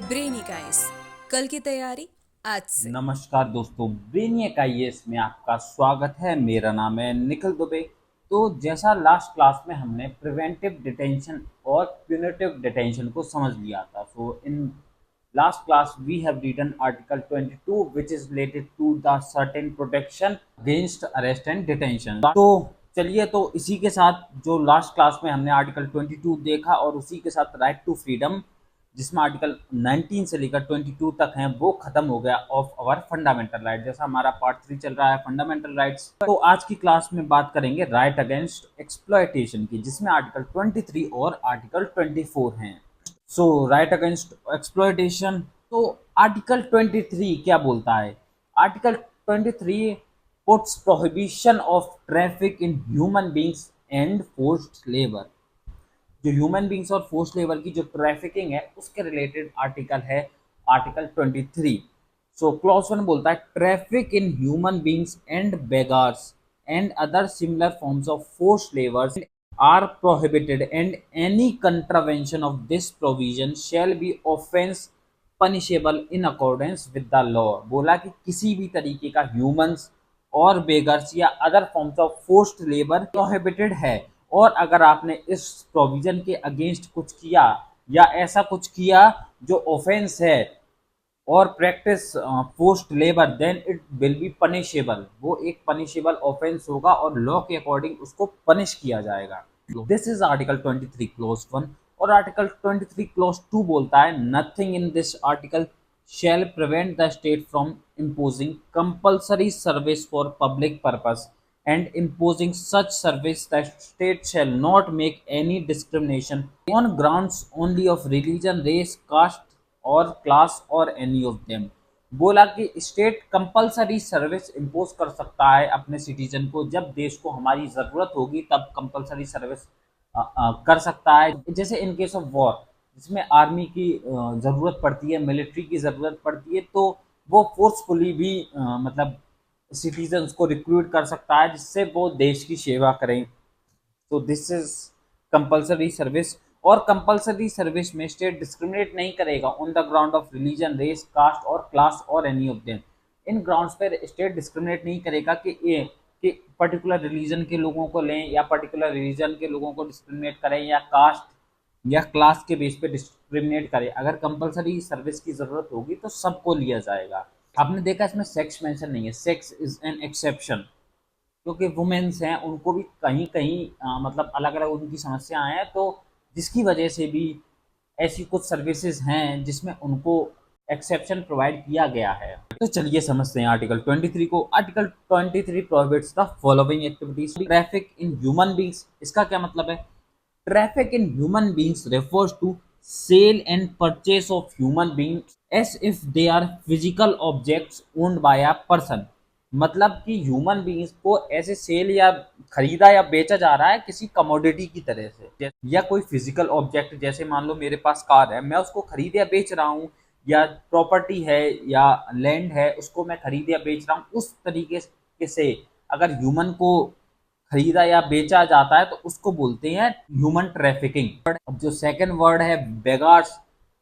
Brainy guys, कल की तैयारी आज से। नमस्कार दोस्तों, ब्रेनियक आईएएस में आपका स्वागत है। मेरा नाम है निखिल दुबे। तो जैसा लास्ट क्लास में हमने प्रिवेंटिव डिटेंशन और प्यूनिटिव डिटेंशन को समझ लिया था, so in last class we have readen article 22 which is related to the certain protection against arrest and detention. तो चलिए, तो इसी के साथ जो लास्ट क्लास में हमने आर्टिकल 22 देखा और उसी के साथ राइट टू फ्रीडम जिसमें आर्टिकल 19 से लेकर 22 तक हैं, वो खत्म हो गया ऑफ अवर फंडामेंटल राइट। जैसा हमारा पार्ट 3 चल रहा है फंडामेंटल राइट्स, तो आज की क्लास में बात करेंगे राइट अगेंस्ट एक्सप्लॉयटेशन की, जिसमें आर्टिकल 23 और आर्टिकल 24 हैं। सो राइट अगेंस्ट एक्सप्लॉयटेशन, तो आर्टिकल 23 क्या बोलता है? Article 23 puts prohibition of traffic in human beings and forced labour. जो ह्यूमन बींग्स और फोर्स लेबर की जो ट्रैफिकिंग है उसके रिलेटेड आर्टिकल है आर्टिकल 23। सो क्लॉज 1 बोलता है traffic in human beings and begars and other similar forms of force labours are prohibited and any contravention of this provision shall B offence punishable in accordance with the law. बोला कि किसी भी तरीके का humans और beggars या other forms of forced labour prohibited है, और अगर आपने इस प्रोविजन के अगेंस्ट कुछ किया या ऐसा कुछ किया जो ऑफेंस है और practice forced labour, then it will be punishable. वो एक पनिशेबल ऑफेंस होगा और लॉ के अकॉर्डिंग उसको पनिश किया जाएगा। This is article 23 close 1। और आर्टिकल 23 क्लोज 2 बोलता है nothing in this article shall prevent the state from imposing compulsory service for public purpose and imposing such service that state shall not make any discrimination on grounds only of religion, race, caste or class or any of them। बोला कि state compulsory service impose कर सकता है अपने citizen को, जब देश को हमारी ज़रूरत होगी तब कंपलसरी सर्विस कर सकता है। जैसे इन केस ऑफ वॉर, जिसमें आर्मी की ज़रूरत पड़ती है, मिलिट्री की ज़रूरत पड़ती है, तो वो फोर्सफुली भी मतलब सिटीजन्स को रिक्रूट कर सकता है जिससे वो देश की सेवा करें। तो दिस इज कंपलसरी सर्विस। और कंपलसरी सर्विस में स्टेट डिस्क्रिमिनेट नहीं करेगा on the ground of religion, race, caste और क्लास और एनी ऑफ देम। इन ग्राउंड्स पर स्टेट डिस्क्रिमिनेट नहीं करेगा कि पर्टिकुलर रिलीजन के लोगों को लें या पर्टिकुलर रिलीजन के लोगों को डिस्क्रिमिनेट करें या कास्ट या क्लास के बेस पे डिस्क्रिमिनेट करें। अगर कंपलसरी सर्विस की ज़रूरत होगी तो सबको लिया जाएगा। आपने देखा इसमें सेक्स मेंशन नहीं है, सेक्स इज एन एक्सेप्शन, क्योंकि वुमेन्स हैं उनको भी कहीं कहीं मतलब अलग अलग उनकी समस्याएं हैं, तो जिसकी वजह से भी ऐसी कुछ सर्विसेज हैं जिसमें उनको एक्सेप्शन प्रोवाइड किया गया है। तो चलिए समझते हैं आर्टिकल 23 को। Article 23 prohibits the following activities. Traffic in human beings, इसका क्या मतलब है? Traffic in human beings refers to sale and purchase of human beings as if they are physical objects owned by a person। मतलब कि human beings को ऐसे cell या खरीदा या बेचा जा रहा है किसी कमोडिटी की तरह से, या कोई फिजिकल ऑब्जेक्ट। जैसे मान लो मेरे पास कार है, मैं उसको खरीद या बेच रहा हूँ, या प्रॉपर्टी है या लैंड है उसको मैं खरीद या बेच रहा हूँ, उस तरीके से अगर ह्यूमन को खरीदा या बेचा जाता है तो उसको बोलते हैं ह्यूमन ट्रैफिकिंग। अब जो सेकंड वर्ड है begars,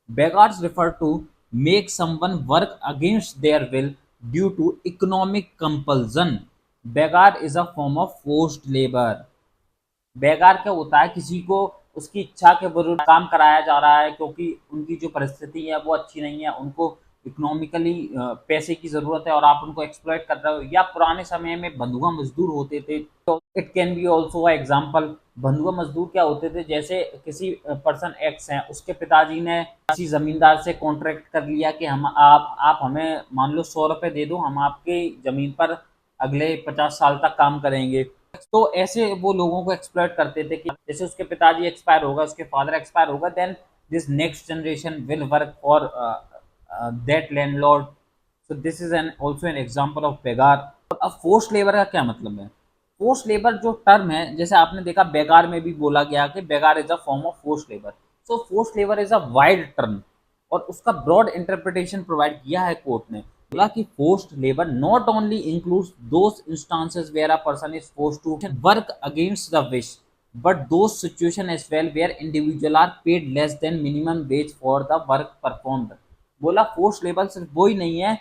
begars refer to make someone work against their will due to economic compulsion. Begar is a form of forced labour. बेगार क्या होता है? किसी को उसकी इच्छा के विरुद्ध काम कराया जा रहा है क्योंकि उनकी जो परिस्थिति है वो अच्छी नहीं है, उनको इकोनॉमिकली पैसे की ज़रूरत है और आप उनको एक्सप्लॉइट कर रहे हो। या पुराने समय में बंधुआ मजदूर होते थे, तो it can be also a example. बंधुआ मजदूर क्या होते थे? जैसे किसी पर्सन एक्स हैं, उसके पिताजी ने किसी ज़मींदार से कॉन्ट्रैक्ट कर लिया कि हम आप हमें मान लो 100 रुपये दे दो, हम आपके ज़मीन पर अगले 50 साल तक काम करेंगे। तो ऐसे वो लोगों को एक्सप्लॉइट करते थे कि जैसे उसके पिताजी एक्सपायर होगा, उसके फादर एक्सपायर होगा, then this next generation will work for that landlord. So this is an also an example of begar. अब फोर्स्ड लेबर का क्या मतलब है? फोर्स्ड लेबर जो टर्म है, जैसे आपने देखा बेगार में भी बोला गया कि begar is a form of forced labour. So forced labour is a wide term और उसका ब्रॉड इंटरप्रिटेशन प्रोवाइड किया है कोर्ट ने। बोला कि forced labour not only includes those instances where a person is forced to work against the wish, but those situation as well where individual are paid less than minimum wage for the work performed। बोला force labour सिर्फ वही नहीं है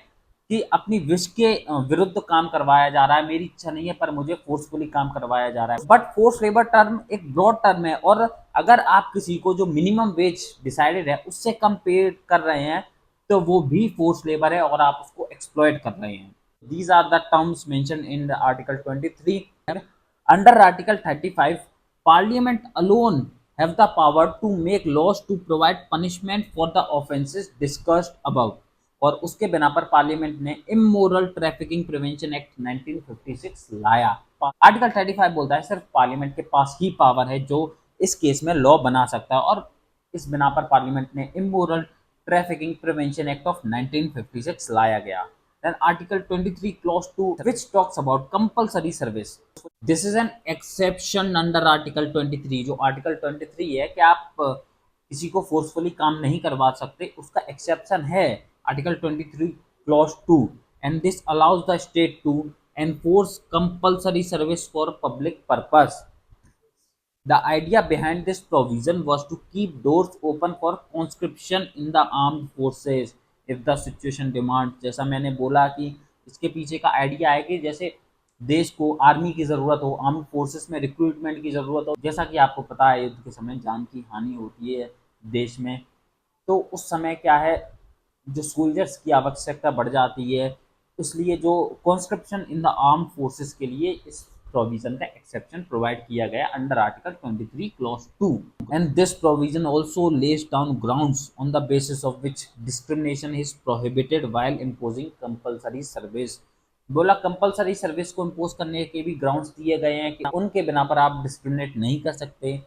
कि अपनी wish के विरुद्ध काम करवाया जा रहा है, मेरी इच्छा नहीं है पर मुझे फोर्सफुली काम करवाया जा रहा है, बट फोर्स लेबर टर्म एक ब्रॉड टर्म है, और अगर आप किसी को जो मिनिमम वेज डिसाइडेड है उससे कम पे कर रहे हैं तो वो भी फोर्स लेबर है और आप उसको एक्सप्लॉइट कर रहे हैं। These are the terms mention in the article 23। Under article 35 parliament alone have the power to make laws to provide punishment for the offences discussed above, और उसके बिना पर पार्लियामेंट ने इमोरल ट्रैफिकिंग प्रिवेंशन एक्ट 1956 लाया। Article 35 बोलता है सिर्फ parliament के पास ही पावर है जो इस केस में लॉ बना सकता है, और इस बिना पर पार्लियामेंट ने immoral trafficking prevention act of 1956 लाया गया। Then Article 23 Clause 2 which talks about compulsory service. This is an exception under Article 23। जो Article 23 है कि आप किसी को फोर्सफुली काम नहीं करवा सकते, उसका एक्सेप्शन है Article 23 Clause 2, and this allows the state to enforce compulsory service for public purpose। The idea behind this provision was to keep doors open for conscription in the armed forces if the situation demands। जैसा मैंने बोला कि इसके पीछे का idea है कि जैसे देश को आर्मी की ज़रूरत हो, आर्म फोर्सेस में रिक्रूटमेंट की ज़रूरत हो, जैसा कि आपको पता है युद्ध के समय जान की हानि होती है देश में, तो उस समय क्या है जो सोल्जर्स की आवश्यकता बढ़ जाती है, इसलिए जो conscription in the arm forces के लिए इस प्रोविजन का एक्सेप्शन प्रोवाइड किया गया under article 23 clause 2। And this provision also less down grounds on the basis of which discrimination is prohibited while imposing compulsory service. बोला कंपलसरी सर्विस को impose करने के भी ग्राउंड्स दिए गए हैं कि उनके बिना पर आप डिस्क्रिमिनेट नहीं कर सकते।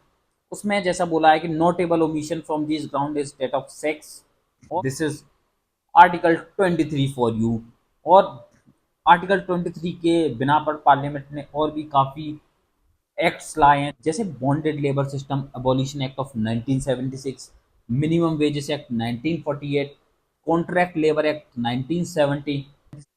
उसमें जैसा बोला है कि notable omission from this ground is that of sex, this is article 23 for you. और आर्टिकल 23 के बिना पर पार्लियामेंट ने और भी काफ़ी एक्ट्स लाए हैं, जैसे bonded labour system abolition act of 1976, minimum wages act 1948, contract labour act 1970,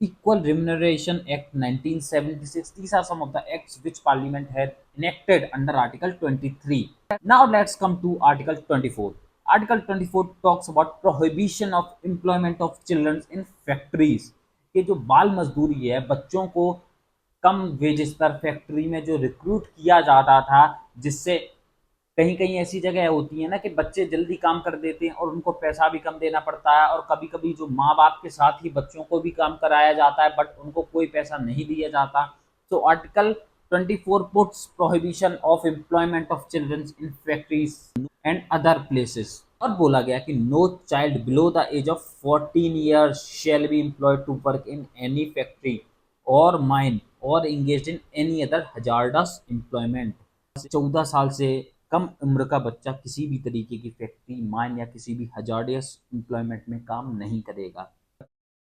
equal remuneration act 1976। These are some of the acts which parliament had enacted under article 23। Now let's come to article 24। article 24 talks about prohibition of employment of children in factories। कि जो बाल मजदूरी है, बच्चों को कम wages पर factory में जो रिक्रूट किया जाता था, जिससे कहीं कहीं ऐसी जगह होती है ना कि बच्चे जल्दी काम कर देते हैं और उनको पैसा भी कम देना पड़ता है, और कभी कभी जो माँ बाप के साथ ही बच्चों को भी काम कराया जाता है बट उनको कोई पैसा नहीं दिया जाता। तो article 24 puts prohibition of employment of children in factories and other places. और बोला गया कि no child below the age of 14 years shall be employed to work in any factory or mine or engaged in any other hazardous employment। 14 साल से कम उम्र का बच्चा किसी भी तरीके की फैक्ट्री, माइन या किसी भी हजार्डियस एम्प्लॉयमेंट में काम नहीं करेगा।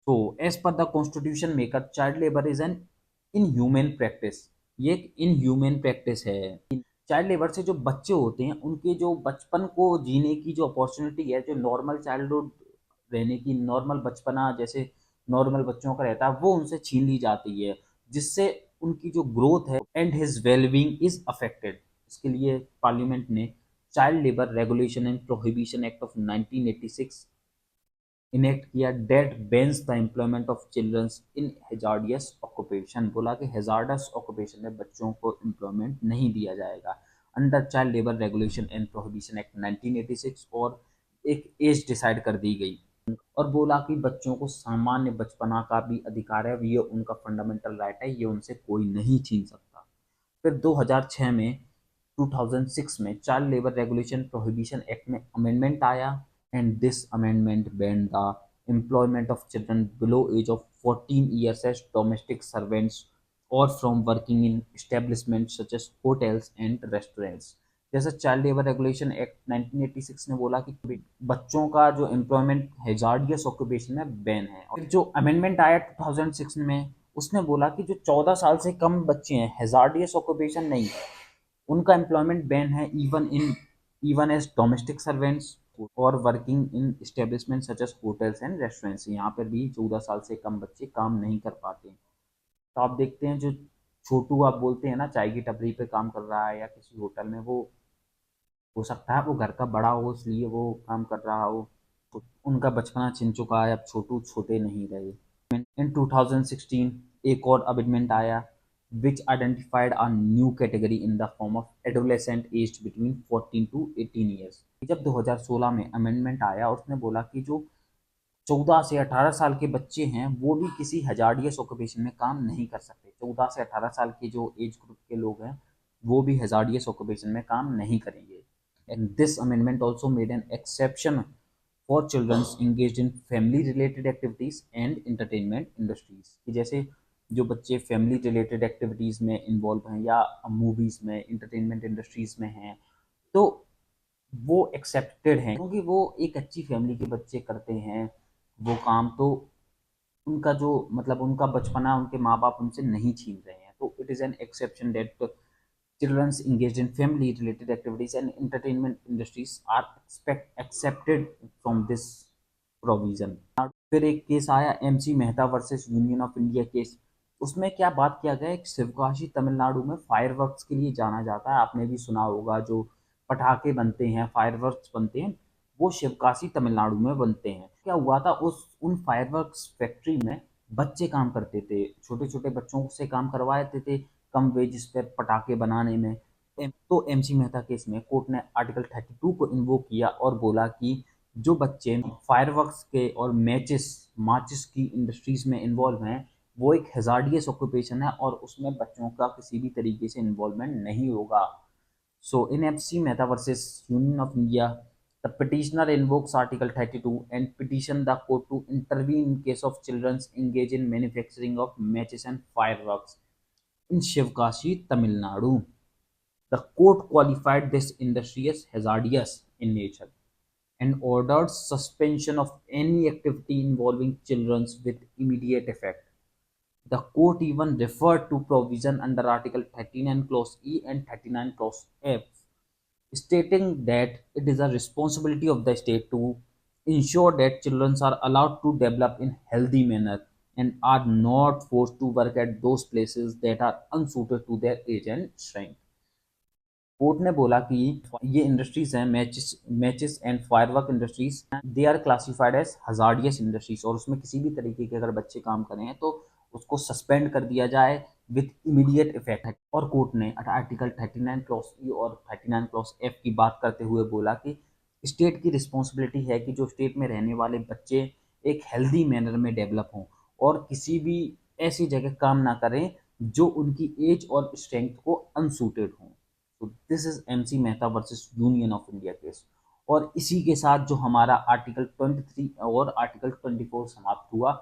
तो as per the constitution maker child labour is an inhuman practice. ये एक इनह्यूमन प्रैक्टिस है। चाइल्ड लेबर से जो बच्चे होते हैं उनके जो बचपन को जीने की जो अपॉर्चुनिटी है, जो नॉर्मल चाइल्डहुड रहने की, नॉर्मल बचपना जैसे नॉर्मल बच्चों का रहता है, वो उनसे छीन ली जाती है, जिससे उनकी जो ग्रोथ है and his wellbeing is affected. इसके लिए पार्लियामेंट ने child labour regulation and prohibition act of 1986 enact किया, that bans the employment of childrens in hazardous occupation. बोला कि हेजार्डस ऑक्यूपेशन में बच्चों को एम्प्लॉयमेंट नहीं दिया जाएगा under child labour regulation and prohibition act 1986, और एक एज डिसाइड कर दी गई। और बोला कि बच्चों को सामान्य बचपना का भी अधिकार है, ये उनका फंडामेंटल राइट है, ये उनसे कोई नहीं छीन सकता। फिर 2006 में 2006 में child labour regulation prohibition act में अमेंडमेंट आया, and this amendment ban the employment of children below age of 14 years as domestic servants और from working in establishment such as hotels and restaurants. जैसे चाइल्ड लेबर रेगुलेशन एक्ट 1986 ने बोला कि बच्चों का जो एम्प्लॉयमेंट हेजार्डियस ऑक्यूपेशन में ban है। और जो अमेंडमेंट आया 2006 में, उसने बोला कि जो 14 साल से कम बच्चे हैं, हेजार्डियस ऑक्यूपेशन नहीं, उनका एम्प्लॉयमेंट बैन है even as domestic servants or working in establishment such as hotels and restaurants. यहाँ पर भी 14 साल से कम बच्चे काम नहीं कर पाते। तो आप देखते हैं जो छोटू आप बोलते हैं ना, चाय की टपरी पे काम कर रहा है या किसी होटल में, वो हो सकता है वो घर का बड़ा हो इसलिए वो काम कर रहा हो, उनका बचपना छिन चुका है, अब छोटू छोटे नहीं रहे। इन 2016 एक और अमेंडमेंट आया which identified a new category in the form of adolescent aged between 14 to 18 years। जब 2016 में अमेंडमेंट आया और उसने बोला कि जो 14 से 18 साल के बच्चे हैं वो भी किसी हजार्डियस ऑक्यूपेशन में काम नहीं कर सकते। 14 से 18 साल के जो एज ग्रुप के लोग हैं वो भी हजार्डियस ऑक्यूपेशन में काम नहीं करेंगे। And this amendment also made an exception for childrens engaged in family related activities and entertainment industries, कि जैसे जो बच्चे फैमिली रिलेटेड एक्टिविटीज़ में इन्वॉल्व हैं या मूवीज़ में इंटरटेनमेंट इंडस्ट्रीज़ में हैं तो वो एक्सेप्टेड हैं, क्योंकि वो एक अच्छी फैमिली के बच्चे करते हैं वो काम, तो उनका जो मतलब उनका बचपना उनके माँ बाप उनसे नहीं छीन रहे हैं। तो it is an exception that children engaged in family related activities and entertainment industries are accepted from this provision। फिर एक केस आया MC Mehta versus union of India case. उसमें क्या बात किया गया, एक शिवकाशी तमिलनाडु में फायरवर्क्स के लिए जाना जाता है, आपने भी सुना होगा, जो पटाखे बनते हैं फायरवर्क्स बनते हैं वो शिवकाशी तमिलनाडु में बनते हैं। क्या हुआ था, उस उन फायरवर्क्स फैक्ट्री में बच्चे काम करते थे, छोटे छोटे बच्चों से काम करवाते थे कम वेजिस पर पटाखे बनाने में। तो एमसी मेहता केस में कोर्ट ने आर्टिकल 32 को इन्वोक किया और बोला कि जो बच्चे फायरवर्क्स के और मैचेस माचिस की इंडस्ट्रीज में इन्वॉल्व हैं वो एक हजार्डियस ऑक्यूपेशन है और उसमें बच्चों का किसी भी तरीके से इन्वॉल्वमेंट नहीं होगा। So in F C Mehta versus union of India the petitioner invokes Article 32 and petition the court to intervene in case of children engaged in manufacturing of matches and fireworks in Shivkashi, Tamil Nadu। The court qualified this industry as hazardous in nature and ordered suspension of any activity involving children with immediate effect। The court even referred to provision under Article 39 Clause E and 39 Clause F, stating that it is a responsibility of the state to ensure that children are allowed to develop in healthy manner and are not forced to work at those places that are unsuited to their age and strength। Court ने बोला कि ये industries हैं matches and firework industries, they are classified as hazardous industries और उसमें किसी भी तरीके के अगर बच्चे काम करें हैं तो उसको सस्पेंड कर दिया जाए विथ इमीडिएट इफेक्ट। और कोर्ट ने आर्टिकल 39 क्लॉस ई और 39 क्लॉस एफ की बात करते हुए बोला कि स्टेट की रिस्पॉन्सिबिलिटी है कि जो स्टेट में रहने वाले बच्चे एक हेल्दी मैनर में डेवलप हों और किसी भी ऐसी जगह काम ना करें जो उनकी एज और स्ट्रेंथ को अनसूटेड हों। तो this is MC Mehta versus union of India case. और इसी के साथ जो हमारा आर्टिकल 23 और आर्टिकल 24 समाप्त हुआ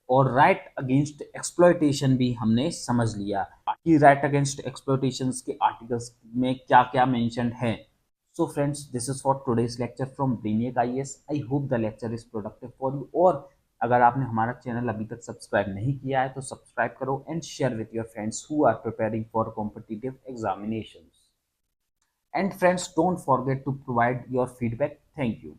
और राइट अगेंस्ट एक्सप्लॉयटेशन भी हमने समझ लिया कि राइट अगेंस्ट एक्सप्लॉयटेशन के आर्टिकल्स में क्या क्या मेंशन है। So friends, this is for today's lecture from Brainiac IAS. I hope the lecture is productive for you. और अगर आपने हमारा चैनल अभी तक सब्सक्राइब नहीं किया है तो सब्सक्राइब करो and share with your friends who are preparing for competitive examinations. And friends, don't forget to provide your feedback. Thank you.